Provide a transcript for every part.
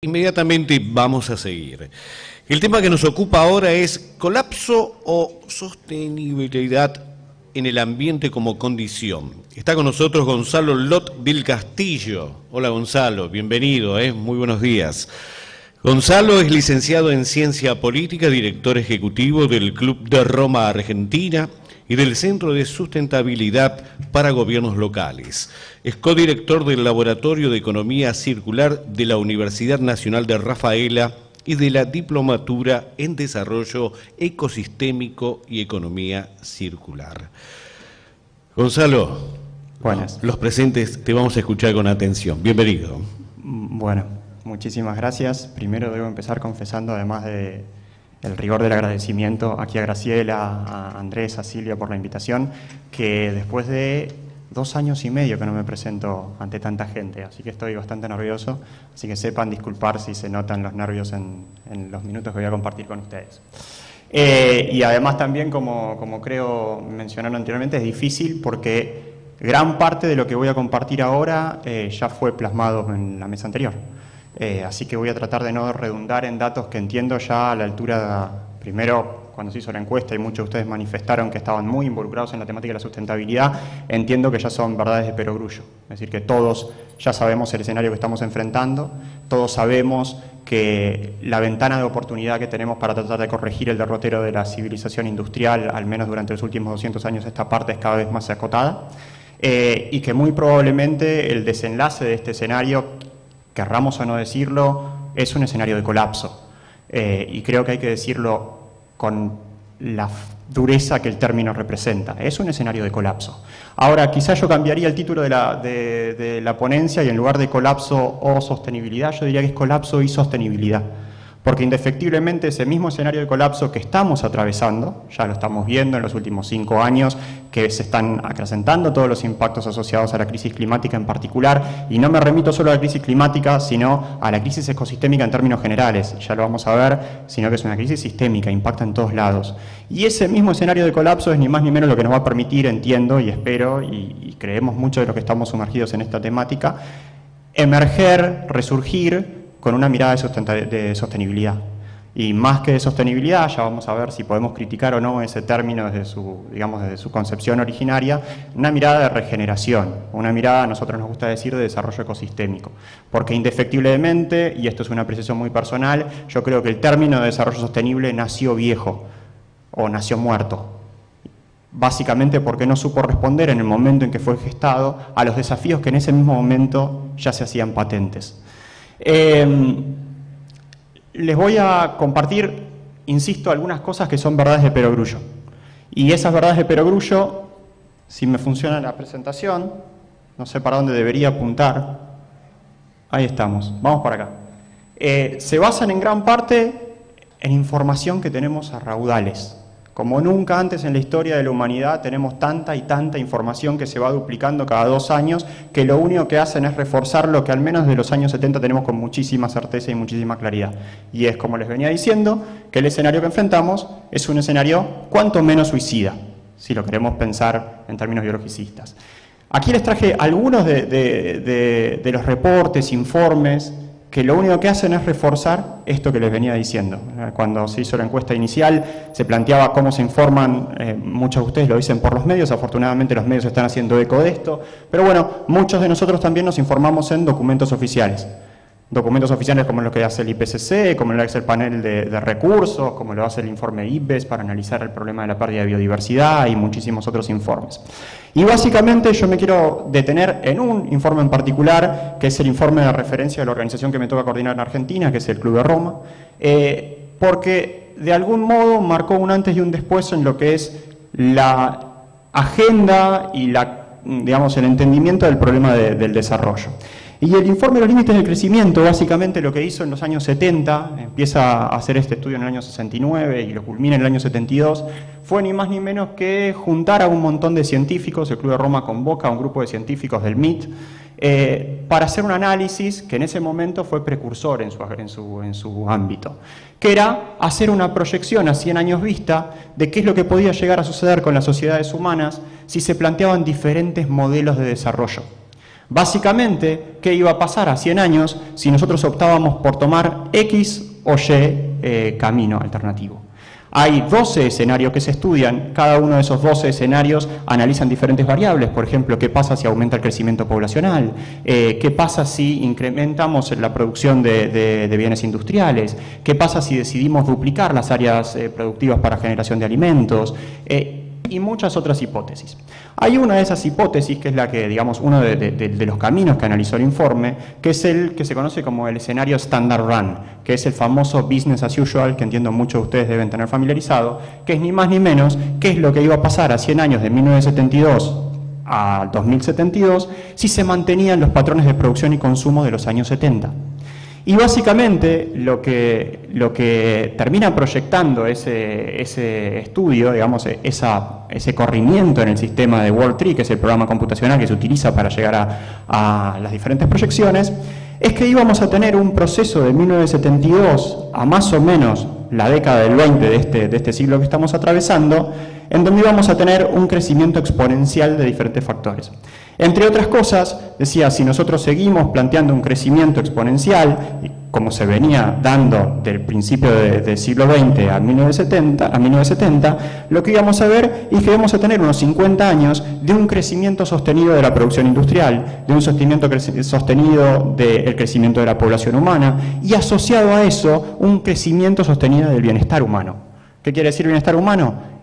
Inmediatamente vamos a seguir. El tema que nos ocupa ahora es colapso o sostenibilidad en el ambiente como condición. Está con nosotros Gonzalo Lot del Castillo. Hola Gonzalo, bienvenido, muy buenos días. Gonzalo es licenciado en Ciencia Política, director ejecutivo del Club de Roma Argentina y del Centro de Sustentabilidad para Gobiernos Locales. Es codirector del Laboratorio de Economía Circular de la Universidad Nacional de Rafaela y de la Diplomatura en Desarrollo Ecosistémico y Economía Circular. Gonzalo, buenas. Los presentes te vamos a escuchar con atención. Bienvenido. Bueno, muchísimas gracias. Primero debo empezar confesando, además de el rigor del agradecimiento aquí a Graciela, a Andrés, a Silvia por la invitación, que después de 2 años y medio que no me presento ante tanta gente, así que estoy bastante nervioso, así que sepan disculpar si se notan los nervios en los minutos que voy a compartir con ustedes. Y además también, como creo mencionaron anteriormente, es difícil porque gran parte de lo que voy a compartir ahora ya fue plasmado en la mesa anterior. Así que voy a tratar de no redundar en datos que entiendo ya a la altura, primero cuando se hizo la encuesta y muchos de ustedes manifestaron que estaban muy involucrados en la temática de la sustentabilidad, entiendo que ya son verdades de perogrullo. Es decir, que todos ya sabemos el escenario que estamos enfrentando, todos sabemos que la ventana de oportunidad que tenemos para tratar de corregir el derrotero de la civilización industrial, al menos durante los últimos 200 años, esta parte es cada vez más acotada, y que muy probablemente el desenlace de este escenario, querramos o no decirlo, es un escenario de colapso. Y creo que hay que decirlo con la dureza que el término representa. Es un escenario de colapso. Ahora, quizás yo cambiaría el título de la ponencia y en lugar de colapso o sostenibilidad, yo diría que es colapso y sostenibilidad. Porque indefectiblemente ese mismo escenario de colapso que estamos atravesando, ya lo estamos viendo en los últimos 5 años, que se están acrecentando todos los impactos asociados a la crisis climática en particular, y no me remito solo a la crisis climática, sino a la crisis ecosistémica en términos generales, ya lo vamos a ver, sino que es una crisis sistémica, impacta en todos lados. Y ese mismo escenario de colapso es ni más ni menos lo que nos va a permitir, entiendo y espero, y creemos mucho de lo que estamos sumergidos en esta temática, emerger, resurgir, con una mirada de sostenibilidad. Y más que de sostenibilidad, ya vamos a ver si podemos criticar o no ese término desde su concepción originaria, una mirada de regeneración, una mirada, a nosotros nos gusta decir, de desarrollo ecosistémico. Porque indefectiblemente, y esto es una apreciación muy personal, yo creo que el término de desarrollo sostenible nació viejo o nació muerto. Básicamente porque no supo responder en el momento en que fue gestado a los desafíos que en ese mismo momento ya se hacían patentes. Les voy a compartir, insisto, algunas cosas que son verdades de perogrullo. Y esas verdades de perogrullo, si me funciona la presentación, no sé para dónde debería apuntar, ahí estamos, vamos para acá. Se basan en gran parte en información que tenemos a raudales. Como nunca antes en la historia de la humanidad tenemos tanta y tanta información que se va duplicando cada 2 años, que lo único que hacen es reforzar lo que al menos de los años 70 tenemos con muchísima certeza y muchísima claridad. Y es, como les venía diciendo, que el escenario que enfrentamos es un escenario cuanto menos suicida, si lo queremos pensar en términos biologicistas. Aquí les traje algunos de los reportes, informes, que lo único que hacen es reforzar esto que les venía diciendo. Cuando se hizo la encuesta inicial, se planteaba cómo se informan, muchos de ustedes lo dicen por los medios, afortunadamente los medios están haciendo eco de esto, pero bueno, muchos de nosotros también nos informamos en documentos oficiales. Documentos oficiales como lo que hace el IPCC, como lo hace el panel de recursos, como lo hace el informe IPBES para analizar el problema de la pérdida de biodiversidad y muchísimos otros informes. Y básicamente yo me quiero detener en un informe en particular, que es el informe de referencia de la organización que me toca coordinar en Argentina, que es el Club de Roma, porque de algún modo marcó un antes y un después en lo que es la agenda y el entendimiento del problema del desarrollo. Y el informe de los límites del crecimiento, básicamente lo que hizo en los años 70, empieza a hacer este estudio en el año 69 y lo culmina en el año 72, fue ni más ni menos que juntar a un montón de científicos. El Club de Roma convoca a un grupo de científicos del MIT para hacer un análisis que en ese momento fue precursor en su ámbito, que era hacer una proyección a 100 años vista de qué es lo que podía llegar a suceder con las sociedades humanas si se planteaban diferentes modelos de desarrollo. Básicamente, ¿qué iba a pasar a 100 años si nosotros optábamos por tomar X o Y camino alternativo? Hay 12 escenarios que se estudian, cada uno de esos 12 escenarios analizan diferentes variables, por ejemplo, qué pasa si aumenta el crecimiento poblacional, qué pasa si incrementamos la producción de bienes industriales, qué pasa si decidimos duplicar las áreas productivas para generación de alimentos, y muchas otras hipótesis. Hay una de esas hipótesis, que es la que, digamos, uno de los caminos que analizó el informe, que es el que se conoce como el escenario Standard Run, que es el famoso business as usual, que entiendo muchos de ustedes deben tener familiarizado, que es ni más ni menos qué es lo que iba a pasar a 100 años de 1972 a 2072 si se mantenían los patrones de producción y consumo de los años 70. Y básicamente lo que termina proyectando ese estudio, digamos, ese corrimiento en el sistema de World Tree, que es el programa computacional que se utiliza para llegar a las diferentes proyecciones, es que íbamos a tener un proceso de 1972 a más o menos la década del 20 de este siglo que estamos atravesando, en donde íbamos a tener un crecimiento exponencial de diferentes factores. Entre otras cosas, decía, si nosotros seguimos planteando un crecimiento exponencial, como se venía dando del principio del siglo XX a 1970, lo que íbamos a ver es que íbamos a tener unos 50 años de un crecimiento sostenido de la producción industrial, de un sostenimiento sostenido del crecimiento de la población humana, y asociado a eso, un crecimiento sostenido del bienestar humano. ¿Qué quiere decir bienestar humano?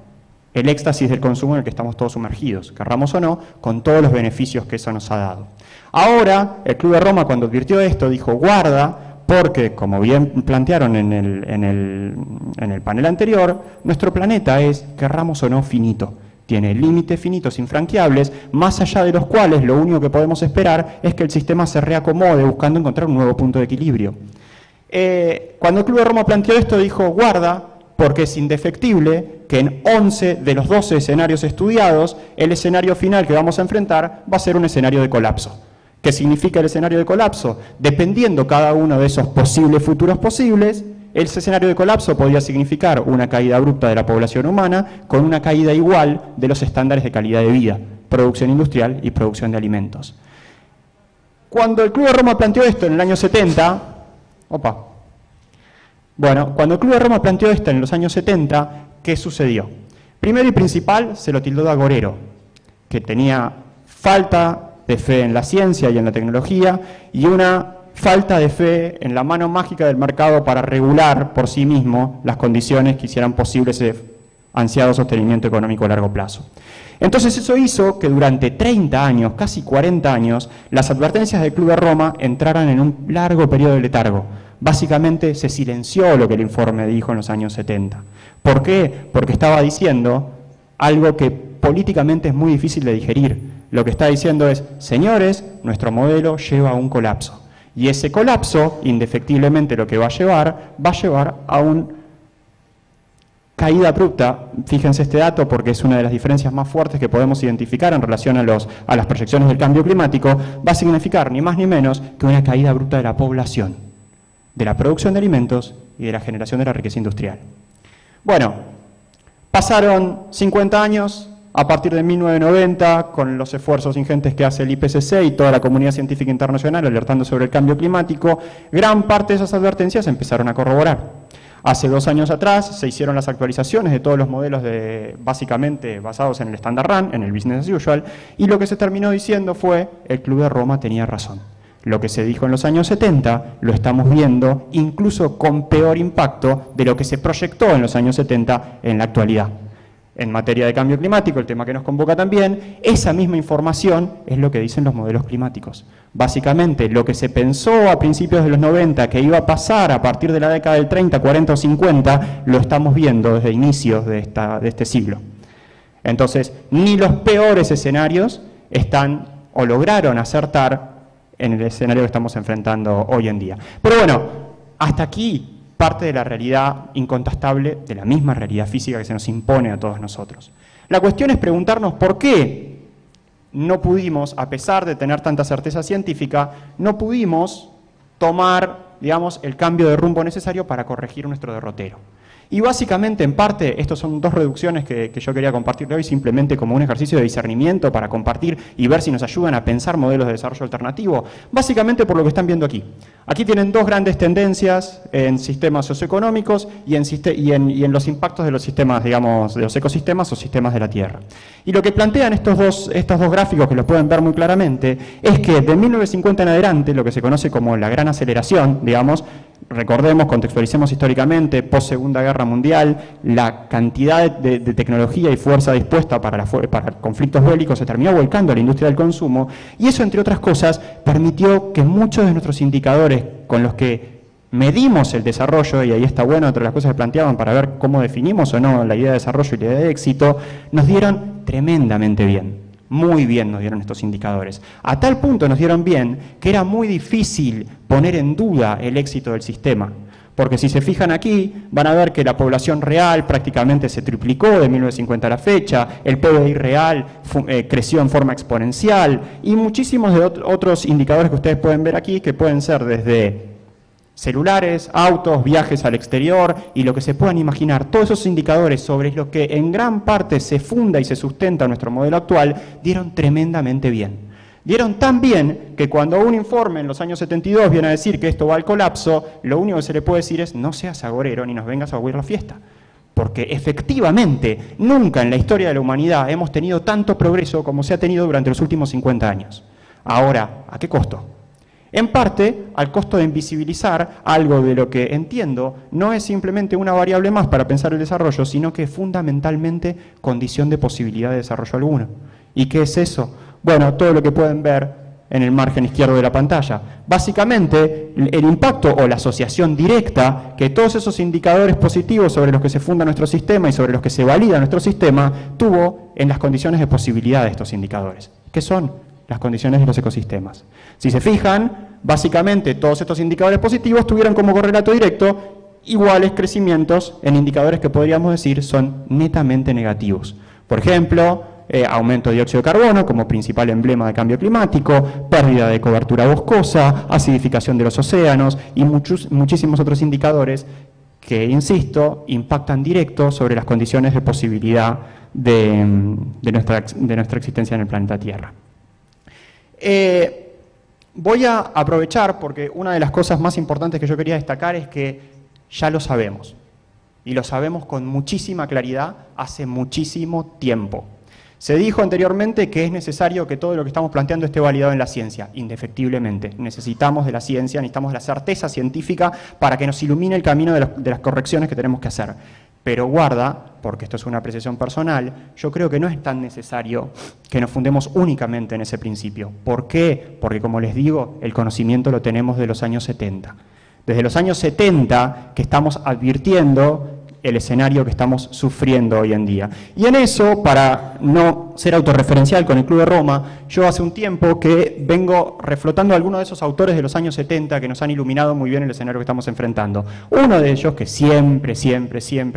El éxtasis del consumo en el que estamos todos sumergidos, querramos o no, con todos los beneficios que eso nos ha dado. Ahora, el Club de Roma, cuando advirtió esto, dijo, guarda, porque, como bien plantearon en el panel anterior, nuestro planeta es, querramos o no, finito. Tiene límites finitos infranqueables, más allá de los cuales lo único que podemos esperar es que el sistema se reacomode buscando encontrar un nuevo punto de equilibrio. Cuando el Club de Roma planteó esto, dijo, guarda, porque es indefectible que en 11 de los 12 escenarios estudiados, el escenario final que vamos a enfrentar va a ser un escenario de colapso. ¿Qué significa el escenario de colapso? Dependiendo cada uno de esos posibles futuros posibles, el escenario de colapso podría significar una caída abrupta de la población humana con una caída igual de los estándares de calidad de vida, producción industrial y producción de alimentos. Cuando el Club de Roma planteó esto en el año 70, cuando el Club de Roma planteó esto en los años 70, ¿qué sucedió? Primero y principal, se lo tildó de agorero, que tenía falta de fe en la ciencia y en la tecnología, y una falta de fe en la mano mágica del mercado para regular por sí mismo las condiciones que hicieran posible ese ansiado sostenimiento económico a largo plazo. Entonces eso hizo que durante 30 años, casi 40 años, las advertencias del Club de Roma entraran en un largo periodo de letargo. Básicamente se silenció lo que el informe dijo en los años 70. ¿Por qué? Porque estaba diciendo algo que políticamente es muy difícil de digerir. Lo que está diciendo es, señores, nuestro modelo lleva a un colapso. Y ese colapso, indefectiblemente lo que va a llevar a una caída abrupta. Fíjense este dato porque es una de las diferencias más fuertes que podemos identificar en relación a las proyecciones del cambio climático. Va a significar ni más ni menos que una caída abrupta de la población, de la producción de alimentos y de la generación de la riqueza industrial. Bueno, pasaron 50 años, a partir de 1990, con los esfuerzos ingentes que hace el IPCC y toda la comunidad científica internacional alertando sobre el cambio climático, gran parte de esas advertencias empezaron a corroborar. Hace 2 años atrás se hicieron las actualizaciones de todos los modelos básicamente basados en el Standard Run, en el Business as Usual, y lo que se terminó diciendo fue, el Club de Roma tenía razón. Lo que se dijo en los años 70 lo estamos viendo incluso con peor impacto de lo que se proyectó en los años 70 en la actualidad. En materia de cambio climático, el tema que nos convoca también, esa misma información es lo que dicen los modelos climáticos. Básicamente, lo que se pensó a principios de los 90 que iba a pasar a partir de la década del 30, 40 o 50, lo estamos viendo desde inicios de este siglo. Entonces, ni los peores escenarios están o lograron acertar en el escenario que estamos enfrentando hoy en día. Pero bueno, hasta aquí parte de la realidad incontestable, de la misma realidad física que se nos impone a todos nosotros. La cuestión es preguntarnos por qué no pudimos, a pesar de tener tanta certeza científica, no pudimos tomar, digamos, el cambio de rumbo necesario para corregir nuestro derrotero. Y básicamente, en parte, estas son dos reducciones que yo quería compartir hoy, simplemente como un ejercicio de discernimiento para compartir y ver si nos ayudan a pensar modelos de desarrollo alternativo, básicamente por lo que están viendo aquí. Aquí tienen dos grandes tendencias en sistemas socioeconómicos y en los impactos de los sistemas, digamos, de los ecosistemas o sistemas de la Tierra. Y lo que plantean estos dos gráficos, que los pueden ver muy claramente, es que de 1950 en adelante, lo que se conoce como la gran aceleración, digamos, recordemos, contextualicemos históricamente, post Segunda Guerra Mundial, la cantidad de tecnología y fuerza dispuesta para conflictos bélicos se terminó volcando a la industria del consumo, y eso, entre otras cosas, permitió que muchos de nuestros indicadores con los que medimos el desarrollo, y ahí está bueno, otra de las cosas que planteaban para ver cómo definimos o no la idea de desarrollo y la idea de éxito, nos dieron tremendamente bien. Muy bien nos dieron estos indicadores. A tal punto nos dieron bien que era muy difícil poner en duda el éxito del sistema. Porque si se fijan aquí, van a ver que la población real prácticamente se triplicó de 1950 a la fecha, el PBI real creció en forma exponencial, y muchísimos de otros indicadores que ustedes pueden ver aquí, que pueden ser desde celulares, autos, viajes al exterior y lo que se puedan imaginar. Todos esos indicadores sobre los que en gran parte se funda y se sustenta nuestro modelo actual, dieron tremendamente bien. Dieron tan bien que cuando un informe en los años 72 viene a decir que esto va al colapso, lo único que se le puede decir es: no seas agorero ni nos vengas a huir la fiesta. Porque efectivamente nunca en la historia de la humanidad hemos tenido tanto progreso como se ha tenido durante los últimos 50 años. Ahora, ¿a qué costo? En parte, al costo de invisibilizar algo de lo que, entiendo, no es simplemente una variable más para pensar el desarrollo, sino que es fundamentalmente condición de posibilidad de desarrollo alguno. ¿Y qué es eso? Bueno, todo lo que pueden ver en el margen izquierdo de la pantalla. Básicamente, el impacto o la asociación directa que todos esos indicadores positivos sobre los que se funda nuestro sistema y sobre los que se valida nuestro sistema tuvo en las condiciones de posibilidad de estos indicadores. ¿Qué son? Las condiciones de los ecosistemas. Si se fijan, básicamente todos estos indicadores positivos tuvieron como correlato directo iguales crecimientos en indicadores que podríamos decir son netamente negativos. Por ejemplo, aumento de dióxido de carbono como principal emblema de cambio climático, pérdida de cobertura boscosa, acidificación de los océanos y muchísimos otros indicadores que, insisto, impactan directo sobre las condiciones de posibilidad de nuestra existencia en el planeta Tierra. Voy a aprovechar porque una de las cosas más importantes que yo quería destacar es que ya lo sabemos, y lo sabemos con muchísima claridad hace muchísimo tiempo. Se dijo anteriormente que es necesario que todo lo que estamos planteando esté validado en la ciencia, indefectiblemente. Necesitamos de la ciencia, necesitamos de la certeza científica para que nos ilumine el camino de las correcciones que tenemos que hacer. Pero guarda, porque esto es una apreciación personal, yo creo que no es tan necesario que nos fundemos únicamente en ese principio. ¿Por qué? Porque, como les digo, el conocimiento lo tenemos de los años 70. Desde los años 70 que estamos advirtiendo el escenario que estamos sufriendo hoy en día. Y en eso, para no ser autorreferencial con el Club de Roma, yo hace un tiempo que vengo reflotando a algunos de esos autores de los años 70 que nos han iluminado muy bien el escenario que estamos enfrentando. Uno de ellos que siempre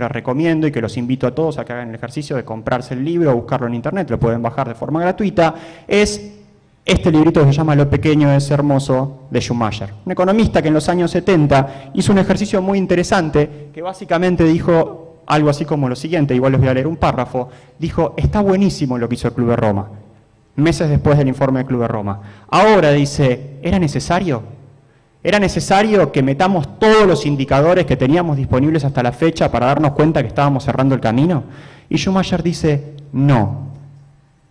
recomiendo y que los invito a todos a que hagan el ejercicio de comprarse el libro o buscarlo en internet, lo pueden bajar de forma gratuita, es este librito que se llama Lo pequeño es hermoso, de Schumacher. Un economista que en los años 70 hizo un ejercicio muy interesante que básicamente dijo algo así como lo siguiente, igual les voy a leer un párrafo, dijo: está buenísimo lo que hizo el Club de Roma, meses después del informe del Club de Roma. Ahora, dice, ¿era necesario? ¿Era necesario que metamos todos los indicadores que teníamos disponibles hasta la fecha para darnos cuenta que estábamos cerrando el camino? Y Schumacher dice: no.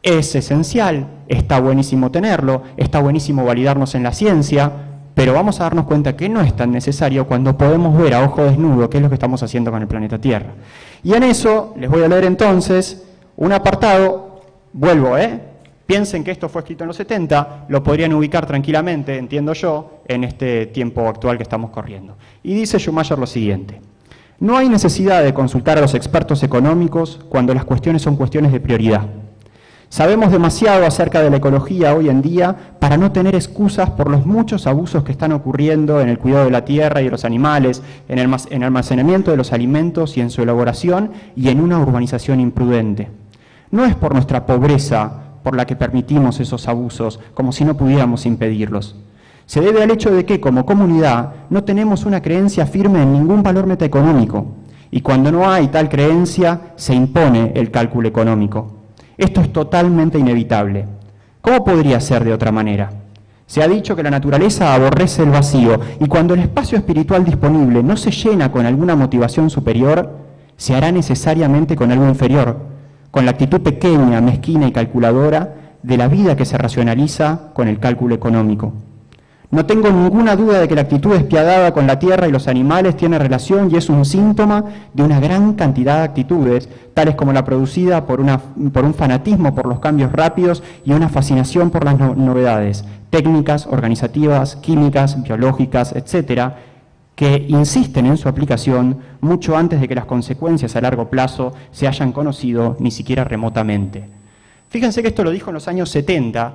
Es esencial, está buenísimo tenerlo, está buenísimo validarnos en la ciencia, pero vamos a darnos cuenta que no es tan necesario cuando podemos ver a ojo desnudo qué es lo que estamos haciendo con el planeta Tierra. Y en eso les voy a leer entonces un apartado, vuelvo, piensen que esto fue escrito en los 70, lo podrían ubicar tranquilamente, entiendo yo, en este tiempo actual que estamos corriendo. Y dice Schumacher lo siguiente: no hay necesidad de consultar a los expertos económicos cuando las cuestiones son cuestiones de prioridad. Sabemos demasiado acerca de la ecología hoy en día para no tener excusas por los muchos abusos que están ocurriendo en el cuidado de la tierra y de los animales, en el almacenamiento de los alimentos y en su elaboración, y en una urbanización imprudente. No es por nuestra pobreza por la que permitimos esos abusos, como si no pudiéramos impedirlos. Se debe al hecho de que, como comunidad, no tenemos una creencia firme en ningún valor metaeconómico, Y cuando no hay tal creencia, se impone el cálculo económico. Esto es totalmente inevitable. ¿Cómo podría ser de otra manera? Se ha dicho que la naturaleza aborrece el vacío, y cuando el espacio espiritual disponible no se llena con alguna motivación superior, se hará necesariamente con algo inferior, con la actitud pequeña, mezquina y calculadora de la vida que se racionaliza con el cálculo económico. No tengo ninguna duda de que la actitud despiadada con la tierra y los animales tiene relación y es un síntoma de una gran cantidad de actitudes, tales como la producida por un fanatismo por los cambios rápidos y una fascinación por las novedades técnicas, organizativas, químicas, biológicas, etcétera, que insisten en su aplicación mucho antes de que las consecuencias a largo plazo se hayan conocido ni siquiera remotamente. Fíjense que esto lo dijo en los años 70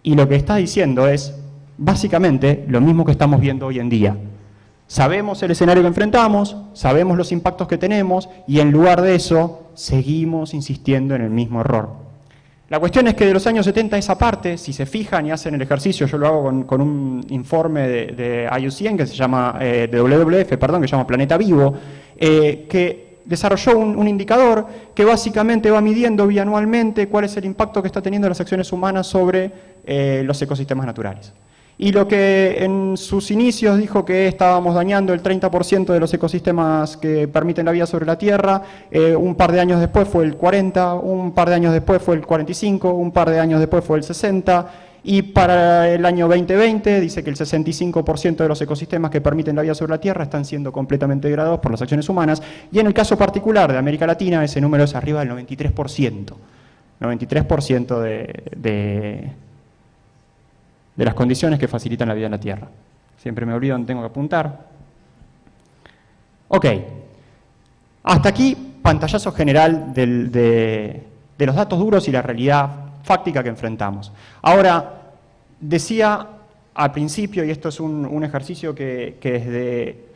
y lo que está diciendo es básicamente lo mismo que estamos viendo hoy en día. Sabemos el escenario que enfrentamos, sabemos los impactos que tenemos y en lugar de eso seguimos insistiendo en el mismo error. La cuestión es que de los años 70 esa parte, si se fijan y hacen el ejercicio, yo lo hago con un informe de IUCN que se llama, de WWF, perdón, que se llama Planeta Vivo, que desarrolló un indicador que básicamente va midiendo bianualmente cuál es el impacto que está teniendo las acciones humanas sobre los ecosistemas naturales. Y lo que en sus inicios dijo que estábamos dañando el 30% de los ecosistemas que permiten la vida sobre la Tierra, un par de años después fue el 40%, un par de años después fue el 45%, un par de años después fue el 60%, y para el año 2020 dice que el 65% de los ecosistemas que permiten la vida sobre la Tierra están siendo completamente degradados por las acciones humanas, y en el caso particular de América Latina ese número es arriba del 93%. 93% de las condiciones que facilitan la vida en la Tierra. Siempre me olvido donde tengo que apuntar. Ok, hasta aquí pantallazo general de los datos duros y la realidad fáctica que enfrentamos. Ahora, decía al principio, y esto es un ejercicio que desde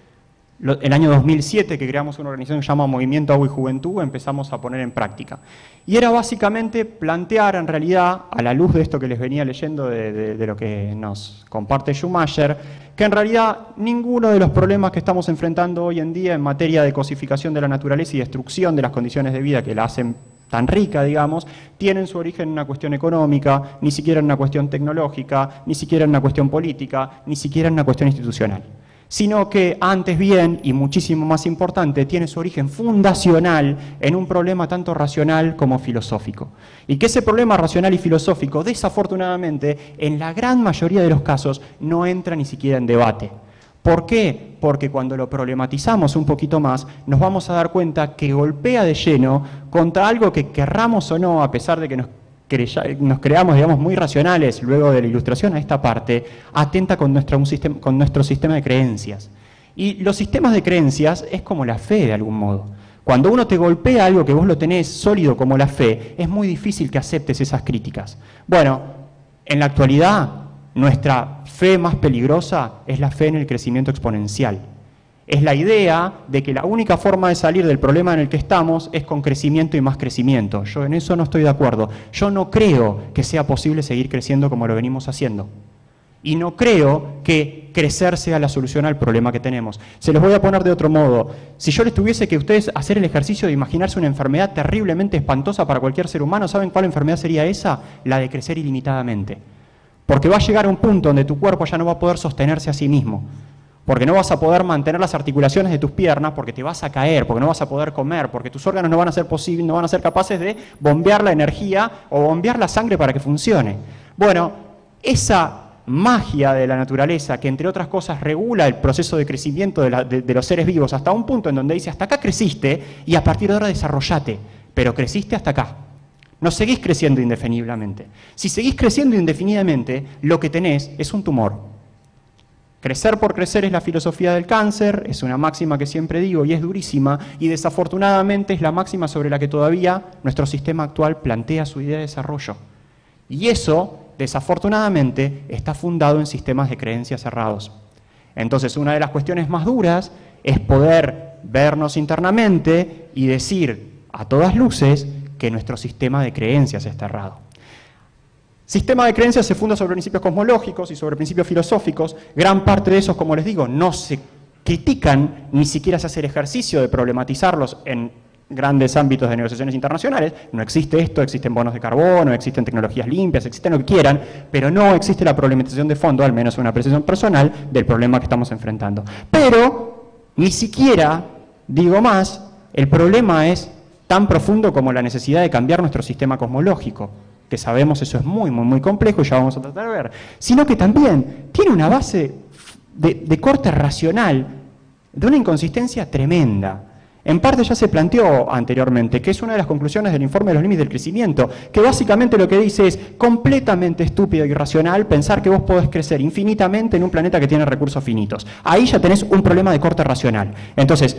el año 2007, que creamos una organización que se llama Movimiento Agua y Juventud, empezamos a poner en práctica. Y era básicamente plantear en realidad, a la luz de esto que les venía leyendo de lo que nos comparte Schumacher, que en realidad ninguno de los problemas que estamos enfrentando hoy en día en materia de cosificación de la naturaleza y destrucción de las condiciones de vida que la hacen tan rica, digamos, tienen su origen en una cuestión económica, ni siquiera en una cuestión tecnológica, ni siquiera en una cuestión política, ni siquiera en una cuestión institucional, sino que antes bien, y muchísimo más importante, tiene su origen fundacional en un problema tanto racional como filosófico. Y que ese problema racional y filosófico, desafortunadamente, en la gran mayoría de los casos, no entra ni siquiera en debate. ¿Por qué? Porque cuando lo problematizamos un poquito más, nos vamos a dar cuenta que golpea de lleno contra algo que querramos o no, a pesar de que nos creamos, digamos, muy racionales luego de la ilustración a esta parte, atenta con nuestro sistema de creencias. Y los sistemas de creencias es como la fe de algún modo. Cuando uno te golpea algo que vos lo tenés sólido como la fe, es muy difícil que aceptes esas críticas. Bueno, en la actualidad, nuestra fe más peligrosa es la fe en el crecimiento exponencial. Es la idea de que la única forma de salir del problema en el que estamos es con crecimiento y más crecimiento. Yo en eso no estoy de acuerdo. Yo no creo que sea posible seguir creciendo como lo venimos haciendo. Y no creo que crecer sea la solución al problema que tenemos. Se los voy a poner de otro modo. Si yo les tuviese que ustedes hacer el ejercicio de imaginarse una enfermedad terriblemente espantosa para cualquier ser humano, ¿saben cuál enfermedad sería esa? La de crecer ilimitadamente. Porque va a llegar a un punto donde tu cuerpo ya no va a poder sostenerse a sí mismo. Porque no vas a poder mantener las articulaciones de tus piernas, porque te vas a caer, porque no vas a poder comer, porque tus órganos no van a ser capaces de bombear la energía o bombear la sangre para que funcione. Bueno, esa magia de la naturaleza, que entre otras cosas regula el proceso de crecimiento de los seres vivos hasta un punto en donde dice, hasta acá creciste y a partir de ahora desarrollate, pero creciste hasta acá. No seguís creciendo indefinidamente. Si seguís creciendo indefinidamente, lo que tenés es un tumor. Crecer por crecer es la filosofía del cáncer, es una máxima que siempre digo y es durísima, y desafortunadamente es la máxima sobre la que todavía nuestro sistema actual plantea su idea de desarrollo. Y eso, desafortunadamente, está fundado en sistemas de creencias cerrados. Entonces, una de las cuestiones más duras es poder vernos internamente y decir a todas luces que nuestro sistema de creencias está errado. Sistema de creencias se funda sobre principios cosmológicos y sobre principios filosóficos. Gran parte de esos, como les digo, no se critican, ni siquiera se hace el ejercicio de problematizarlos en grandes ámbitos de negociaciones internacionales. No existe esto, existen bonos de carbono, existen tecnologías limpias, existen lo que quieran, pero no existe la problematización de fondo, al menos una apreciación personal, del problema que estamos enfrentando. Pero, ni siquiera, digo más, el problema es tan profundo como la necesidad de cambiar nuestro sistema cosmológico, que sabemos eso es muy, muy, muy complejo y ya vamos a tratar de ver, sino que también tiene una base de corte racional, de una inconsistencia tremenda. En parte ya se planteó anteriormente, que es una de las conclusiones del informe de los límites del crecimiento, que básicamente lo que dice es completamente estúpido y irracional pensar que vos podés crecer infinitamente en un planeta que tiene recursos finitos. Ahí ya tenés un problema de corte racional. Entonces,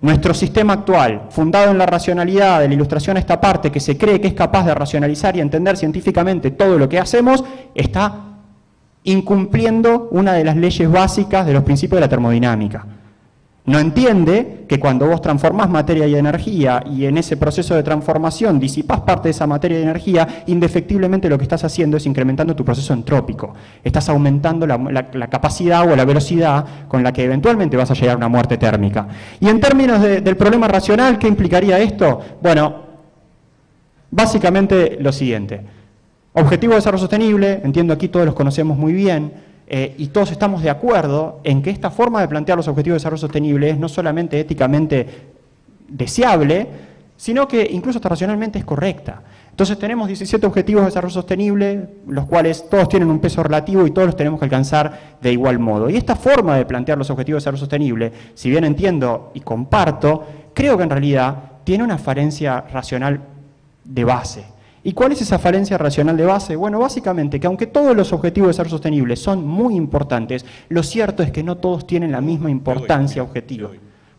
nuestro sistema actual, fundado en la racionalidad, de la ilustración a esta parte, que se cree que es capaz de racionalizar y entender científicamente todo lo que hacemos, está incumpliendo una de las leyes básicas de los principios de la termodinámica. No entiende que cuando vos transformás materia y energía y en ese proceso de transformación disipás parte de esa materia y energía, indefectiblemente lo que estás haciendo es incrementando tu proceso entrópico. Estás aumentando la capacidad o la velocidad con la que eventualmente vas a llegar a una muerte térmica. Y en términos del problema racional, ¿qué implicaría esto? Bueno, básicamente lo siguiente. Objetivo de desarrollo sostenible, entiendo aquí todos los conocemos muy bien, y todos estamos de acuerdo en que esta forma de plantear los objetivos de desarrollo sostenible es no solamente éticamente deseable, sino que incluso hasta racionalmente es correcta. Entonces tenemos 17 objetivos de desarrollo sostenible, los cuales todos tienen un peso relativo y todos los tenemos que alcanzar de igual modo. Y esta forma de plantear los objetivos de desarrollo sostenible, si bien entiendo y comparto, creo que en realidad tiene una falencia racional de base. ¿Y cuál es esa falencia racional de base? Bueno, básicamente que aunque todos los objetivos de desarrollo sostenible son muy importantes, lo cierto es que no todos tienen la misma importancia objetiva.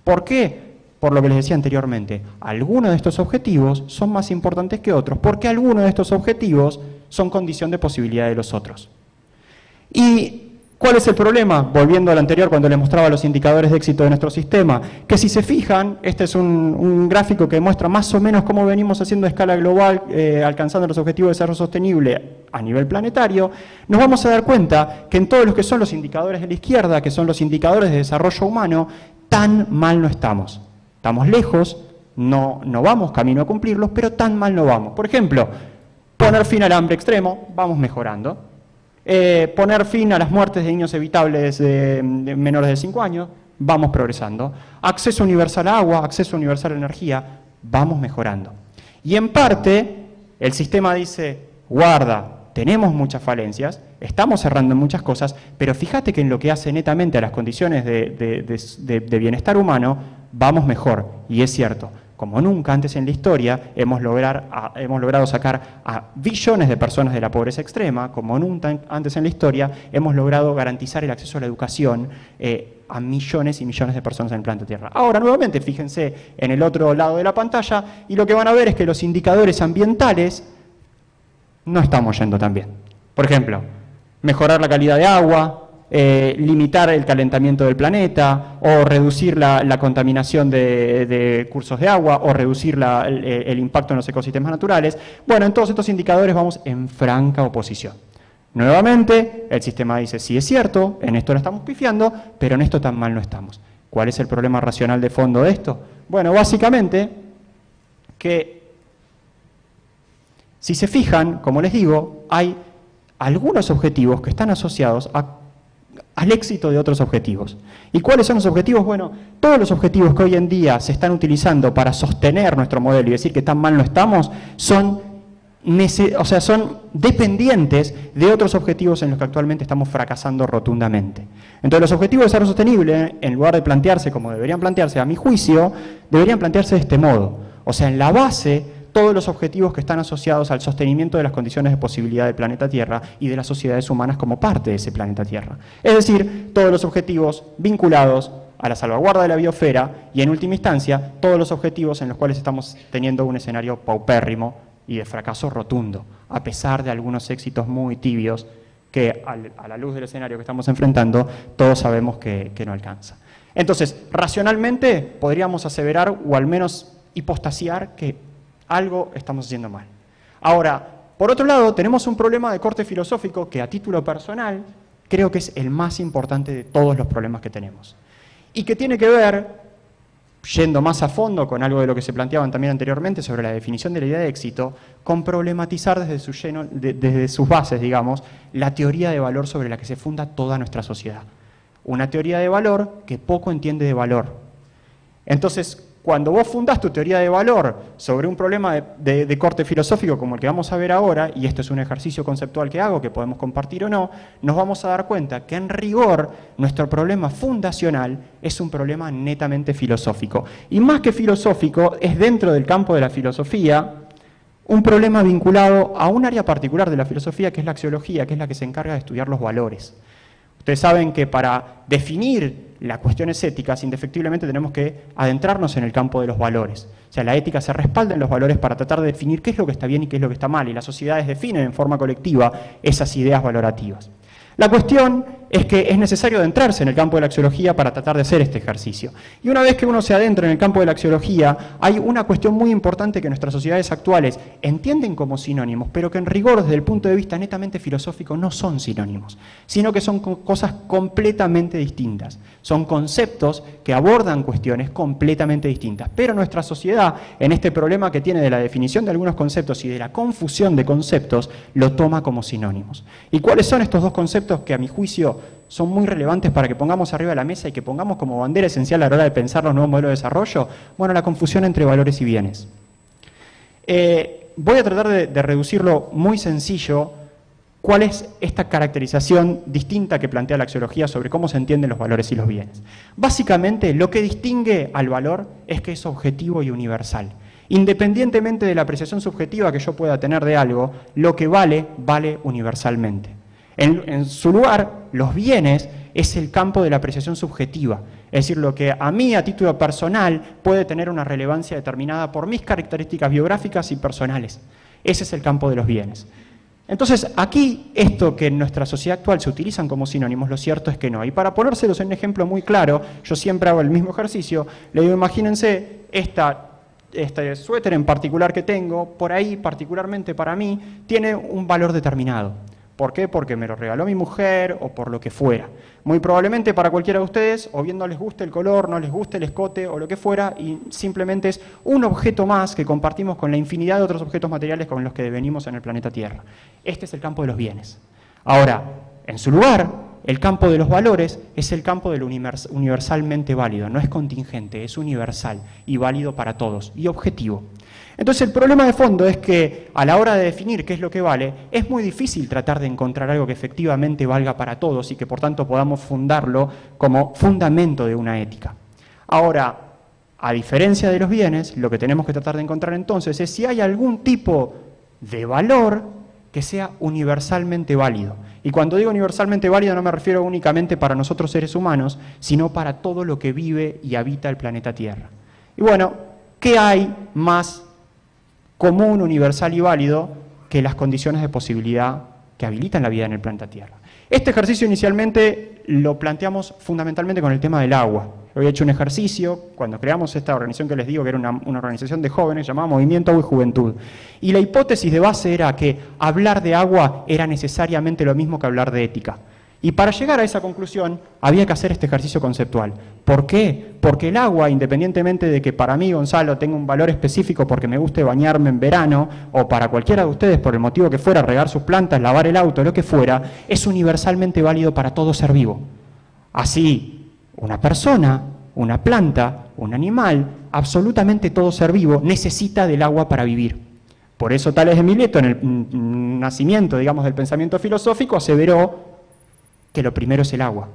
¿Por qué? Por lo que les decía anteriormente, algunos de estos objetivos son más importantes que otros, porque algunos de estos objetivos son condición de posibilidad de los otros. ¿Y cuál es el problema? Volviendo al anterior, cuando les mostraba los indicadores de éxito de nuestro sistema, que si se fijan, este es un gráfico que muestra más o menos cómo venimos haciendo a escala global, alcanzando los objetivos de desarrollo sostenible a nivel planetario, nos vamos a dar cuenta que en todos los que son los indicadores de la izquierda, que son los indicadores de desarrollo humano, tan mal no estamos. Estamos lejos, no vamos camino a cumplirlos, pero tan mal no vamos. Por ejemplo, poner fin al hambre extremo, vamos mejorando. Poner fin a las muertes de niños evitables de menores de 5 años, vamos progresando. Acceso universal a agua, acceso universal a energía, vamos mejorando. Y en parte, el sistema dice, guarda, tenemos muchas falencias, estamos errando en muchas cosas, pero fíjate que en lo que hace netamente a las condiciones de bienestar humano, vamos mejor. Y es cierto. Como nunca antes en la historia, hemos logrado sacar a billones de personas de la pobreza extrema, como nunca antes en la historia, hemos logrado garantizar el acceso a la educación a millones y millones de personas en el planeta Tierra. Ahora, nuevamente, fíjense en el otro lado de la pantalla, y lo que van a ver es que los indicadores ambientales no estamos yendo tan bien. Por ejemplo, mejorar la calidad de agua, limitar el calentamiento del planeta, o reducir la contaminación de cursos de agua, o reducir el impacto en los ecosistemas naturales. Bueno, en todos estos indicadores vamos en franca oposición. Nuevamente, el sistema dice, sí es cierto, en esto lo estamos pifiando, pero en esto tan mal no estamos. ¿Cuál es el problema racional de fondo de esto? Bueno, básicamente, que si se fijan, como les digo, hay algunos objetivos que están asociados al éxito de otros objetivos. ¿Y cuáles son los objetivos? Bueno, todos los objetivos que hoy en día se están utilizando para sostener nuestro modelo y decir que tan mal no estamos, son dependientes de otros objetivos en los que actualmente estamos fracasando rotundamente. Entonces, los objetivos de desarrollo sostenible, en lugar de plantearse como deberían plantearse, a mi juicio, deberían plantearse de este modo. O sea, en la base, todos los objetivos que están asociados al sostenimiento de las condiciones de posibilidad del planeta Tierra y de las sociedades humanas como parte de ese planeta Tierra. Es decir, todos los objetivos vinculados a la salvaguarda de la biosfera y, en última instancia, todos los objetivos en los cuales estamos teniendo un escenario paupérrimo y de fracaso rotundo, a pesar de algunos éxitos muy tibios que, a la luz del escenario que estamos enfrentando, todos sabemos que no alcanza. Entonces, racionalmente podríamos aseverar, o al menos hipostasiar, que algo estamos haciendo mal. Ahora, por otro lado, tenemos un problema de corte filosófico que, a título personal, creo que es el más importante de todos los problemas que tenemos. y que tiene que ver, yendo más a fondo con algo de lo que se planteaban también anteriormente sobre la definición de la idea de éxito, con problematizar desde sus bases, digamos, la teoría de valor sobre la que se funda toda nuestra sociedad. Una teoría de valor que poco entiende de valor. Entonces, cuando vos fundás tu teoría de valor sobre un problema de corte filosófico como el que vamos a ver ahora, y esto es un ejercicio conceptual que hago, que podemos compartir o no, nos vamos a dar cuenta que en rigor nuestro problema fundacional es un problema netamente filosófico. Y más que filosófico, es dentro del campo de la filosofía un problema vinculado a un área particular de la filosofía, que es la axiología, que es la que se encarga de estudiar los valores. Ustedes saben que para definir las cuestiones éticas, indefectiblemente tenemos que adentrarnos en el campo de los valores. O sea, la ética se respalda en los valores para tratar de definir qué es lo que está bien y qué es lo que está mal, y las sociedades definen en forma colectiva esas ideas valorativas. La cuestión es que es necesario adentrarse en el campo de la axiología para tratar de hacer este ejercicio. Y una vez que uno se adentra en el campo de la axiología, hay una cuestión muy importante que nuestras sociedades actuales entienden como sinónimos, pero que en rigor, desde el punto de vista netamente filosófico, no son sinónimos, sino que son cosas completamente distintas. Son conceptos que abordan cuestiones completamente distintas. Pero nuestra sociedad, en este problema que tiene de la definición de algunos conceptos y de la confusión de conceptos, lo toma como sinónimos. ¿Y cuáles son estos dos conceptos que, a mi juicio, son muy relevantes para que pongamos arriba de la mesa y que pongamos como bandera esencial a la hora de pensar los nuevos modelos de desarrollo? Bueno, la confusión entre valores y bienes. Voy a tratar de reducirlo muy sencillo. ¿Cuál es esta caracterización distinta que plantea la axiología sobre cómo se entienden los valores y los bienes? Básicamente, lo que distingue al valor es que es objetivo y universal. Independientemente de la apreciación subjetiva que yo pueda tener de algo, lo que vale, vale universalmente. En su lugar, los bienes es el campo de la apreciación subjetiva, es decir, lo que a mí, a título personal, puede tener una relevancia determinada por mis características biográficas y personales. Ese es el campo de los bienes. Entonces, aquí, esto que en nuestra sociedad actual se utilizan como sinónimos, lo cierto es que no. Y para ponérselos en un ejemplo muy claro, yo siempre hago el mismo ejercicio, le digo, imagínense este suéter en particular que tengo, por ahí, particularmente para mí, tiene un valor determinado. ¿Por qué? Porque me lo regaló mi mujer o por lo que fuera. Muy probablemente para cualquiera de ustedes, o bien no les guste el color, no les guste el escote o lo que fuera, y simplemente es un objeto más que compartimos con la infinidad de otros objetos materiales con los que devenimos en el planeta Tierra. Este es el campo de los bienes. Ahora, en su lugar, el campo de los valores es el campo del universalmente válido, no es contingente, es universal y válido para todos, y objetivo. Entonces el problema de fondo es que a la hora de definir qué es lo que vale, es muy difícil tratar de encontrar algo que efectivamente valga para todos y que por tanto podamos fundarlo como fundamento de una ética. Ahora, a diferencia de los bienes, lo que tenemos que tratar de encontrar entonces es si hay algún tipo de valor que sea universalmente válido. Y cuando digo universalmente válido no me refiero únicamente para nosotros seres humanos, sino para todo lo que vive y habita el planeta Tierra. Y bueno, ¿qué hay más común, universal y válido que las condiciones de posibilidad que habilitan la vida en el planeta Tierra? Este ejercicio inicialmente lo planteamos fundamentalmente con el tema del agua. Había hecho un ejercicio cuando creamos esta organización que les digo que era una organización de jóvenes llamada Movimiento Agua y Juventud. Y la hipótesis de base era que hablar de agua era necesariamente lo mismo que hablar de ética. Y para llegar a esa conclusión había que hacer este ejercicio conceptual. ¿Por qué? Porque el agua, independientemente de que para mí, Gonzalo, tenga un valor específico porque me guste bañarme en verano, o para cualquiera de ustedes, por el motivo que fuera, regar sus plantas, lavar el auto, lo que fuera, es universalmente válido para todo ser vivo. Así, una persona, una planta, un animal, absolutamente todo ser vivo necesita del agua para vivir. Por eso Tales de Mileto, en el nacimiento, digamos, del pensamiento filosófico, aseveró que lo primero es el agua,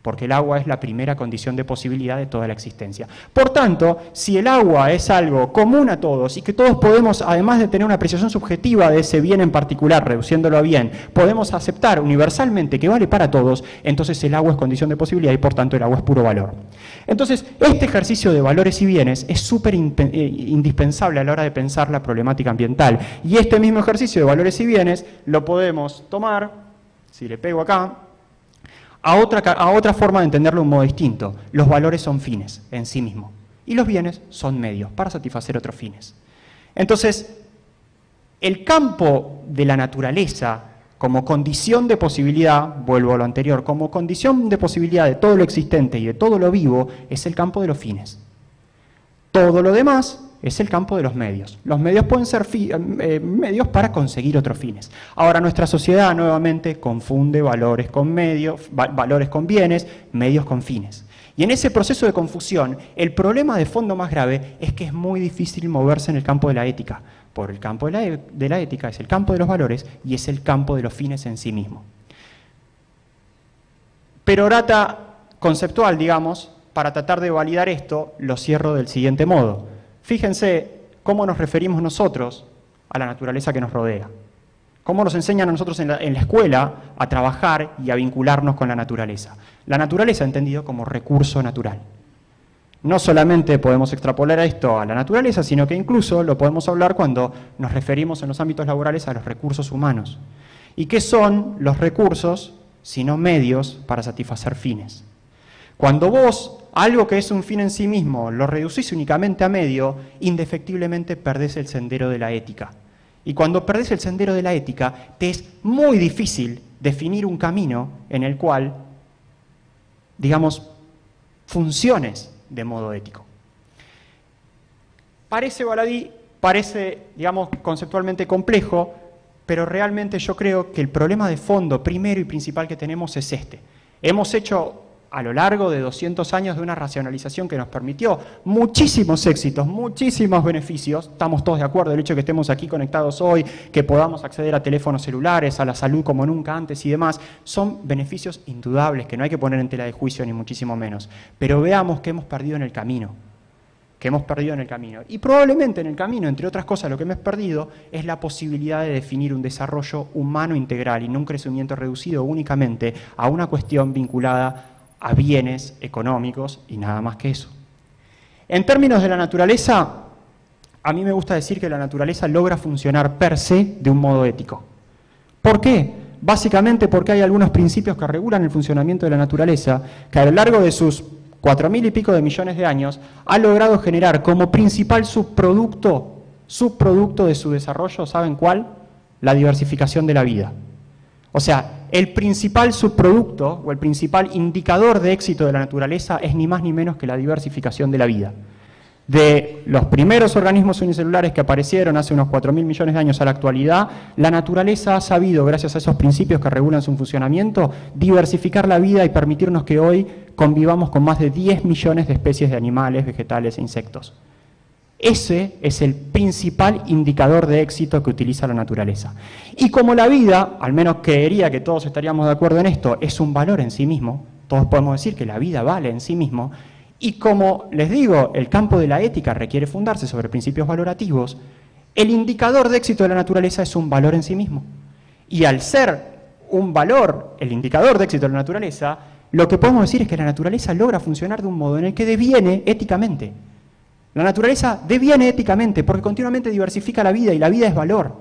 porque el agua es la primera condición de posibilidad de toda la existencia. Por tanto, si el agua es algo común a todos y que todos podemos, además de tener una apreciación subjetiva de ese bien en particular, reduciéndolo a bien, podemos aceptar universalmente que vale para todos, entonces el agua es condición de posibilidad y por tanto el agua es puro valor. Entonces, este ejercicio de valores y bienes es súper indispensable a la hora de pensar la problemática ambiental. Y este mismo ejercicio de valores y bienes lo podemos tomar, si le pego acá, a otra forma de entenderlo de un modo distinto. Los valores son fines en sí mismos y los bienes son medios para satisfacer otros fines. Entonces, el campo de la naturaleza como condición de posibilidad, vuelvo a lo anterior, como condición de posibilidad de todo lo existente y de todo lo vivo, es el campo de los fines. Todo lo demás es el campo de los medios. Los medios pueden ser medios para conseguir otros fines. Ahora, nuestra sociedad nuevamente confunde valores con medios, valores con bienes, medios con fines. Y en ese proceso de confusión, el problema de fondo más grave es que es muy difícil moverse en el campo de la ética. Por el campo de la ética es el campo de los valores y es el campo de los fines en sí mismo. Perorata conceptual, digamos, para tratar de validar esto, lo cierro del siguiente modo. Fíjense cómo nos referimos nosotros a la naturaleza que nos rodea. Cómo nos enseñan a nosotros en la escuela a trabajar y a vincularnos con la naturaleza. La naturaleza entendido como recurso natural. No solamente podemos extrapolar esto a la naturaleza, sino que incluso lo podemos hablar cuando nos referimos en los ámbitos laborales a los recursos humanos. ¿Y qué son los recursos sino medios para satisfacer fines? Cuando vos, algo que es un fin en sí mismo, lo reducís únicamente a medio, indefectiblemente perdés el sendero de la ética. Y cuando perdés el sendero de la ética, te es muy difícil definir un camino en el cual, digamos, funciones de modo ético. Parece baladí, parece, digamos, conceptualmente complejo, pero realmente yo creo que el problema de fondo, primero y principal que tenemos es este. Hemos hecho a lo largo de 200 años de una racionalización que nos permitió muchísimos éxitos, muchísimos beneficios. Estamos todos de acuerdo, el hecho de que estemos aquí conectados hoy, que podamos acceder a teléfonos celulares, a la salud como nunca antes y demás, son beneficios indudables que no hay que poner en tela de juicio ni muchísimo menos. Pero veamos que hemos perdido en el camino. Y probablemente en el camino, entre otras cosas, lo que hemos perdido es la posibilidad de definir un desarrollo humano integral y no un crecimiento reducido únicamente a una cuestión vinculada a bienes económicos y nada más que eso. En términos de la naturaleza, a mí me gusta decir que la naturaleza logra funcionar per se de un modo ético. ¿Por qué? Básicamente porque hay algunos principios que regulan el funcionamiento de la naturaleza que a lo largo de sus 4.000 y pico de millones de años ha logrado generar como principal subproducto de su desarrollo, ¿saben cuál? La diversificación de la vida. O sea, el principal subproducto o el principal indicador de éxito de la naturaleza es ni más ni menos que la diversificación de la vida. De los primeros organismos unicelulares que aparecieron hace unos 4.000 millones de años a la actualidad, la naturaleza ha sabido, gracias a esos principios que regulan su funcionamiento, diversificar la vida y permitirnos que hoy convivamos con más de 10 millones de especies de animales, vegetales e insectos. Ese es el principal indicador de éxito que utiliza la naturaleza. Y como la vida, al menos creería que todos estaríamos de acuerdo en esto, es un valor en sí mismo, todos podemos decir que la vida vale en sí mismo, y como les digo, el campo de la ética requiere fundarse sobre principios valorativos, el indicador de éxito de la naturaleza es un valor en sí mismo. Y al ser un valor, el indicador de éxito de la naturaleza, lo que podemos decir es que la naturaleza logra funcionar de un modo en el que deviene éticamente. La naturaleza deviene éticamente porque continuamente diversifica la vida y la vida es valor.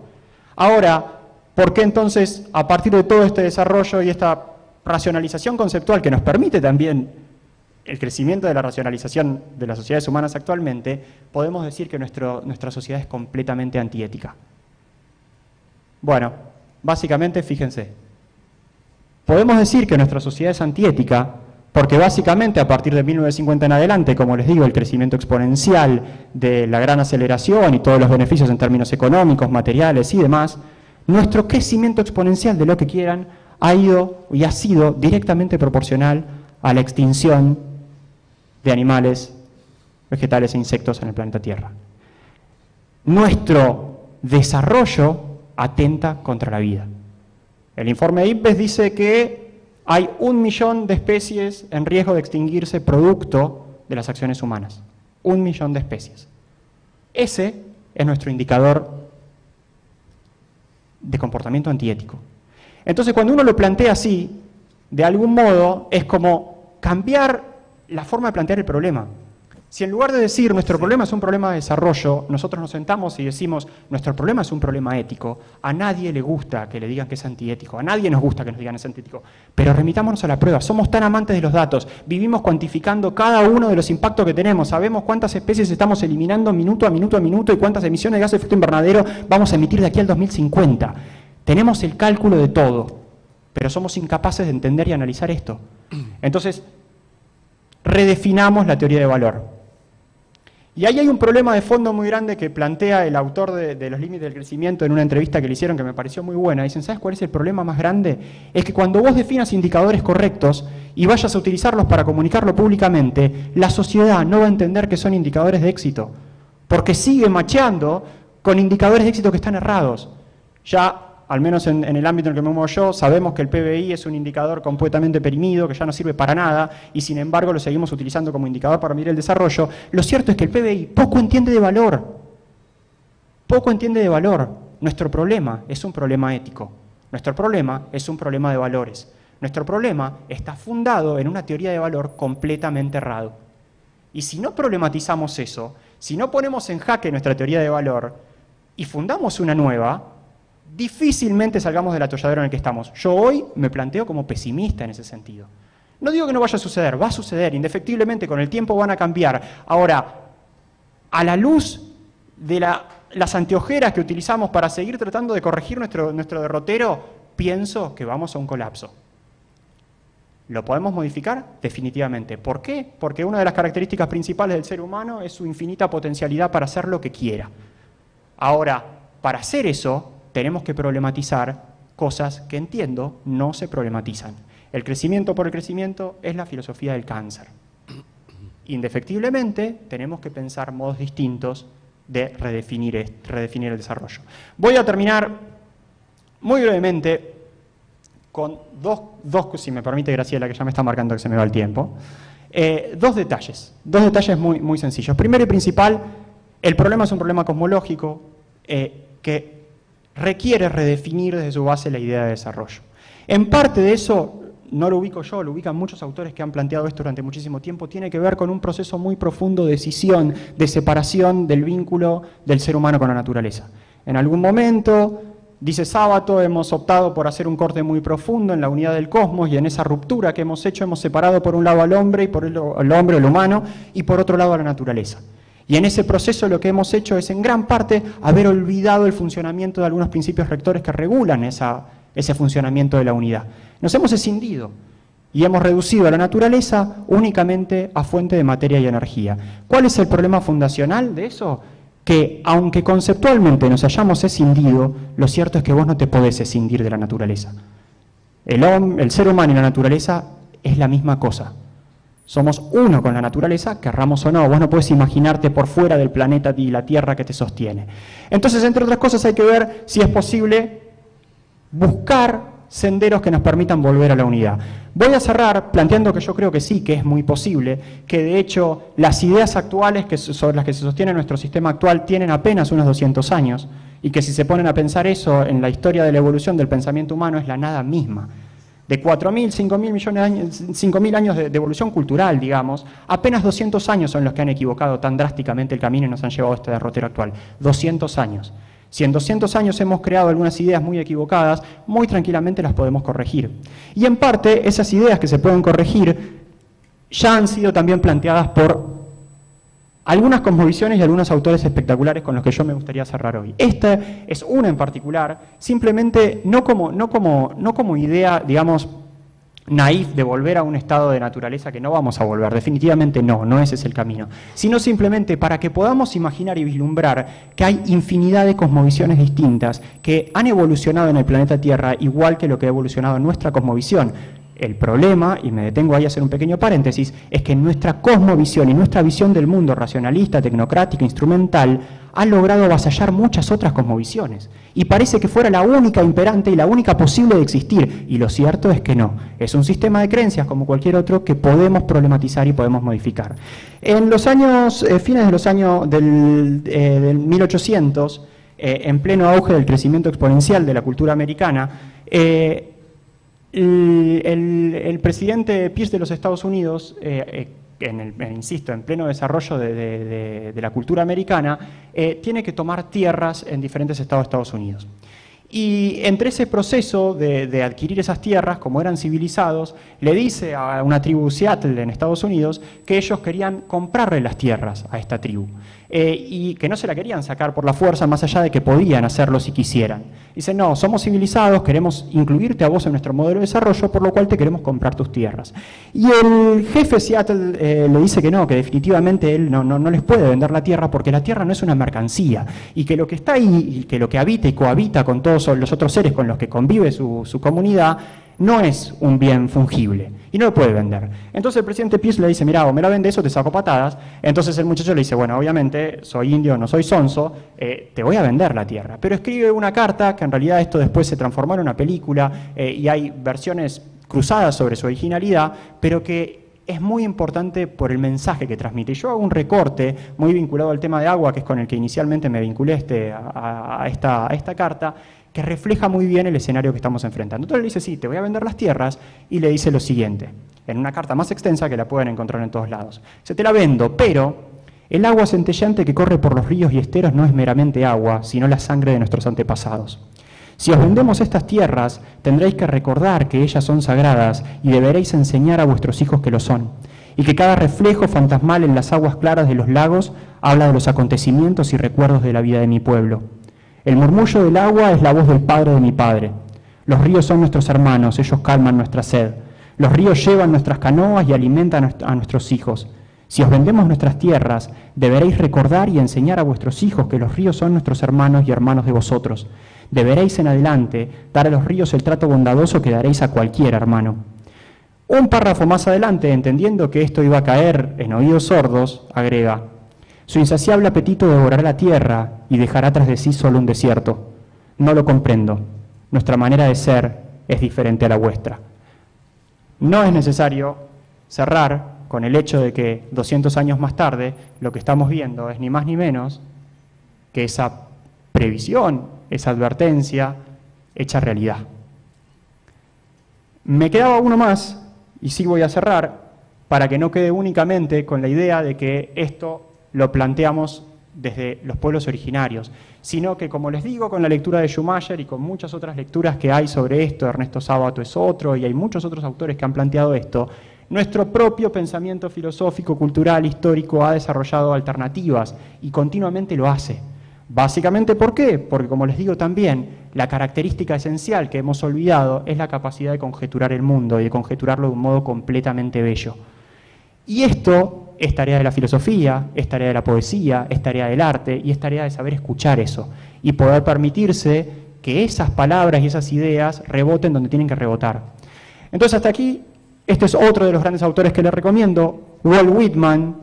Ahora, ¿por qué entonces, a partir de todo este desarrollo y esta racionalización conceptual que nos permite también el crecimiento de la racionalización de las sociedades humanas actualmente, podemos decir que nuestra sociedad es completamente antiética? Bueno, básicamente, fíjense, podemos decir que nuestra sociedad es antiética porque básicamente a partir de 1950 en adelante, como les digo, el crecimiento exponencial de la gran aceleración y todos los beneficios en términos económicos, materiales y demás, nuestro crecimiento exponencial de lo que quieran ha ido y ha sido directamente proporcional a la extinción de animales, vegetales e insectos en el planeta Tierra. Nuestro desarrollo atenta contra la vida. El informe de IPBES dice que hay 1 millón de especies en riesgo de extinguirse producto de las acciones humanas. 1 millón de especies. Ese es nuestro indicador de comportamiento antiético. Entonces, cuando uno lo plantea así, de algún modo, es como cambiar la forma de plantear el problema. Si en lugar de decir nuestro problema es un problema de desarrollo, nosotros nos sentamos y decimos nuestro problema es un problema ético, a nadie le gusta que le digan que es antiético, a nadie nos gusta que nos digan que es antiético, pero remitámonos a la prueba, somos tan amantes de los datos, vivimos cuantificando cada uno de los impactos que tenemos, sabemos cuántas especies estamos eliminando minuto a minuto y cuántas emisiones de gases de efecto invernadero vamos a emitir de aquí al 2050. Tenemos el cálculo de todo, pero somos incapaces de entender y analizar esto. Entonces, redefinamos la teoría de valor. Y ahí hay un problema de fondo muy grande que plantea el autor de Los límites del crecimiento en una entrevista que le hicieron que me pareció muy buena. Dicen, ¿sabes cuál es el problema más grande? Es que cuando vos definas indicadores correctos y vayas a utilizarlos para comunicarlo públicamente, la sociedad no va a entender que son indicadores de éxito, porque sigue macheando con indicadores de éxito que están errados. Ya, al menos en el ámbito en el que me muevo yo, sabemos que el PBI es un indicador completamente perimido, que ya no sirve para nada, y sin embargo lo seguimos utilizando como indicador para medir el desarrollo. Lo cierto es que el PBI poco entiende de valor. Poco entiende de valor. Nuestro problema es un problema ético. Nuestro problema es un problema de valores. Nuestro problema está fundado en una teoría de valor completamente errado. Y si no problematizamos eso, si no ponemos en jaque nuestra teoría de valor y fundamos una nueva, difícilmente salgamos del atolladero en el que estamos. Yo hoy me planteo como pesimista en ese sentido. No digo que no vaya a suceder, va a suceder, indefectiblemente, con el tiempo van a cambiar. Ahora, a la luz de las anteojeras que utilizamos para seguir tratando de corregir nuestro derrotero, pienso que vamos a un colapso. ¿Lo podemos modificar? Definitivamente. ¿Por qué? Porque una de las características principales del ser humano es su infinita potencialidad para hacer lo que quiera. Ahora, para hacer eso, tenemos que problematizar cosas que, entiendo, no se problematizan. El crecimiento por el crecimiento es la filosofía del cáncer. Indefectiblemente, tenemos que pensar modos distintos de redefinir el desarrollo. Voy a terminar muy brevemente con dos, si me permite Graciela, que ya me está marcando que se me va el tiempo, dos detalles muy, muy sencillos. Primero y principal, el problema es un problema cosmológico que requiere redefinir desde su base la idea de desarrollo. En parte de eso, no lo ubico yo, lo ubican muchos autores que han planteado esto durante muchísimo tiempo, tiene que ver con un proceso muy profundo de escisión, de separación del vínculo del ser humano con la naturaleza. En algún momento, dice Sábato, hemos optado por hacer un corte muy profundo en la unidad del cosmos, y en esa ruptura que hemos hecho hemos separado por un lado al hombre, y por el hombre, el humano, y por otro lado a la naturaleza. Y en ese proceso lo que hemos hecho es, en gran parte, haber olvidado el funcionamiento de algunos principios rectores que regulan ese funcionamiento de la unidad. Nos hemos escindido y hemos reducido a la naturaleza únicamente a fuente de materia y energía. ¿Cuál es el problema fundacional de eso? Que, aunque conceptualmente nos hayamos escindido, lo cierto es que vos no te podés escindir de la naturaleza. El ser humano y la naturaleza es la misma cosa. Somos uno con la naturaleza, querramos o no. Vos no podés imaginarte por fuera del planeta y la Tierra que te sostiene. Entonces, entre otras cosas, hay que ver si es posible buscar senderos que nos permitan volver a la unidad. Voy a cerrar planteando que yo creo que sí, que es muy posible, que de hecho las ideas actuales sobre las que se sostiene nuestro sistema actual tienen apenas unos 200 años, y que si se ponen a pensar eso en la historia de la evolución del pensamiento humano es la nada misma. De 4.000, 5.000 millones de años, 5.000 años de evolución cultural, digamos, apenas 200 años son los que han equivocado tan drásticamente el camino y nos han llevado a este derrotero actual. 200 años. Si en 200 años hemos creado algunas ideas muy equivocadas, muy tranquilamente las podemos corregir. Y en parte, esas ideas que se pueden corregir ya han sido también planteadas por algunas cosmovisiones y algunos autores espectaculares con los que yo me gustaría cerrar hoy. Esta es una en particular, simplemente no como idea, digamos, naif de volver a un estado de naturaleza que no vamos a volver, definitivamente no ese es el camino, sino simplemente para que podamos imaginar y vislumbrar que hay infinidad de cosmovisiones distintas que han evolucionado en el planeta Tierra igual que lo que ha evolucionado en nuestra cosmovisión. El problema, y me detengo ahí a hacer un pequeño paréntesis, es que nuestra cosmovisión y nuestra visión del mundo racionalista, tecnocrática, instrumental, ha logrado avasallar muchas otras cosmovisiones. Y parece que fuera la única imperante y la única posible de existir. Y lo cierto es que no. Es un sistema de creencias como cualquier otro que podemos problematizar y podemos modificar. En los años, fines de los años del 1800, en pleno auge del crecimiento exponencial de la cultura americana, el presidente Pierce de los Estados Unidos, insisto, en pleno desarrollo de la cultura americana, tiene que tomar tierras en diferentes estados de Estados Unidos. Y entre ese proceso de adquirir esas tierras, como eran civilizados, le dice a una tribu Seattle en Estados Unidos que ellos querían comprarle las tierras a esta tribu y que no se la querían sacar por la fuerza, más allá de que podían hacerlo si quisieran. Dicen, no, somos civilizados, queremos incluirte a vos en nuestro modelo de desarrollo, por lo cual te queremos comprar tus tierras. Y el jefe Seattle le dice que no, que definitivamente él no les puede vender la tierra porque la tierra no es una mercancía y que lo que está ahí, y que lo que habita y cohabita con todos los otros seres con los que convive su comunidad, no es un bien fungible y no lo puede vender. Entonces el presidente Pierce le dice, mirá, o me la vende eso, te saco patadas. Entonces el muchacho le dice, bueno, obviamente soy indio, no soy sonso, te voy a vender la tierra. Pero escribe una carta, que en realidad esto después se transformó en una película y hay versiones cruzadas sobre su originalidad, pero que es muy importante por el mensaje que transmite. Y yo hago un recorte muy vinculado al tema de agua, que es con el que inicialmente me vinculé a esta carta, que refleja muy bien el escenario que estamos enfrentando. Entonces le dice, sí, te voy a vender las tierras, y le dice lo siguiente, en una carta más extensa que la pueden encontrar en todos lados. Se te la vendo, pero el agua centelleante que corre por los ríos y esteros no es meramente agua, sino la sangre de nuestros antepasados. Si os vendemos estas tierras, tendréis que recordar que ellas son sagradas y deberéis enseñar a vuestros hijos que lo son, y que cada reflejo fantasmal en las aguas claras de los lagos habla de los acontecimientos y recuerdos de la vida de mi pueblo. El murmullo del agua es la voz del padre de mi padre. Los ríos son nuestros hermanos, ellos calman nuestra sed. Los ríos llevan nuestras canoas y alimentan a nuestros hijos. Si os vendemos nuestras tierras, deberéis recordar y enseñar a vuestros hijos que los ríos son nuestros hermanos y hermanos de vosotros. Deberéis en adelante dar a los ríos el trato bondadoso que daréis a cualquier hermano. Un párrafo más adelante, entendiendo que esto iba a caer en oídos sordos, agrega, su insaciable apetito devorará la tierra y dejará tras de sí solo un desierto. No lo comprendo. Nuestra manera de ser es diferente a la vuestra. No es necesario cerrar con el hecho de que 200 años más tarde lo que estamos viendo es ni más ni menos que esa previsión, esa advertencia hecha realidad. Me quedaba uno más, y sí voy a cerrar, para que no quede únicamente con la idea de que esto lo planteamos desde los pueblos originarios, sino que, como les digo, con la lectura de Schumacher y con muchas otras lecturas que hay sobre esto, Ernesto Sábato es otro, y hay muchos otros autores que han planteado esto, nuestro propio pensamiento filosófico, cultural, histórico ha desarrollado alternativas y continuamente lo hace. Básicamente, ¿por qué? Porque, como les digo también, la característica esencial que hemos olvidado es la capacidad de conjeturar el mundo y de conjeturarlo de un modo completamente bello. Y esto es tarea de la filosofía, es tarea de la poesía, es tarea del arte y es tarea de saber escuchar eso y poder permitirse que esas palabras y esas ideas reboten donde tienen que rebotar. Entonces, hasta aquí, este es otro de los grandes autores que les recomiendo, Walt Whitman,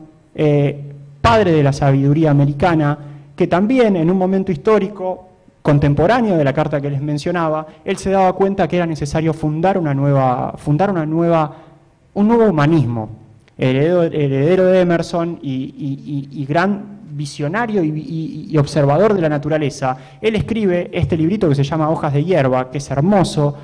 padre de la sabiduría americana, que también en un momento histórico contemporáneo de la carta que les mencionaba, él se daba cuenta que era necesario fundar un nuevo humanismo, heredero de Emerson y gran visionario y observador de la naturaleza. Él escribe este librito que se llama Hojas de hierba, que es hermoso,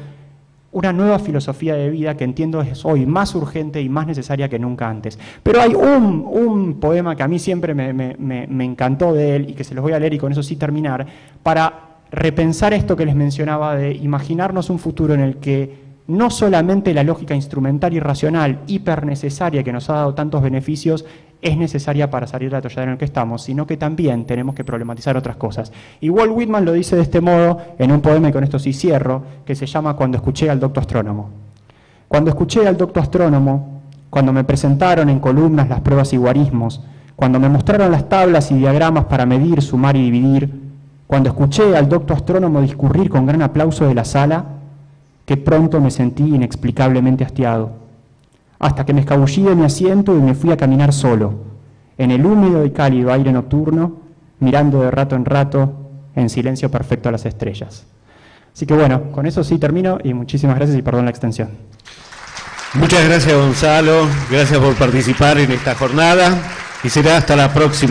una nueva filosofía de vida que entiendo es hoy más urgente y más necesaria que nunca antes. Pero hay un poema que a mí siempre me encantó de él y que se los voy a leer y con eso sí terminar, para repensar esto que les mencionaba de imaginarnos un futuro en el que no solamente la lógica instrumental y racional hipernecesaria que nos ha dado tantos beneficios es necesaria para salir del atolladero en el que estamos, sino que también tenemos que problematizar otras cosas. Y Walt Whitman lo dice de este modo en un poema, y con esto sí cierro, que se llama Cuando escuché al docto astrónomo. Cuando escuché al docto astrónomo, cuando me presentaron en columnas las pruebas y guarismos, cuando me mostraron las tablas y diagramas para medir, sumar y dividir, cuando escuché al docto astrónomo discurrir con gran aplauso de la sala, que pronto me sentí inexplicablemente hastiado, hasta que me escabullí de mi asiento y me fui a caminar solo, en el húmedo y cálido aire nocturno, mirando de rato en rato, en silencio perfecto a las estrellas. Así que bueno, con eso sí termino y muchísimas gracias y perdón la extensión. Muchas gracias, Gonzalo, gracias por participar en esta jornada y será hasta la próxima.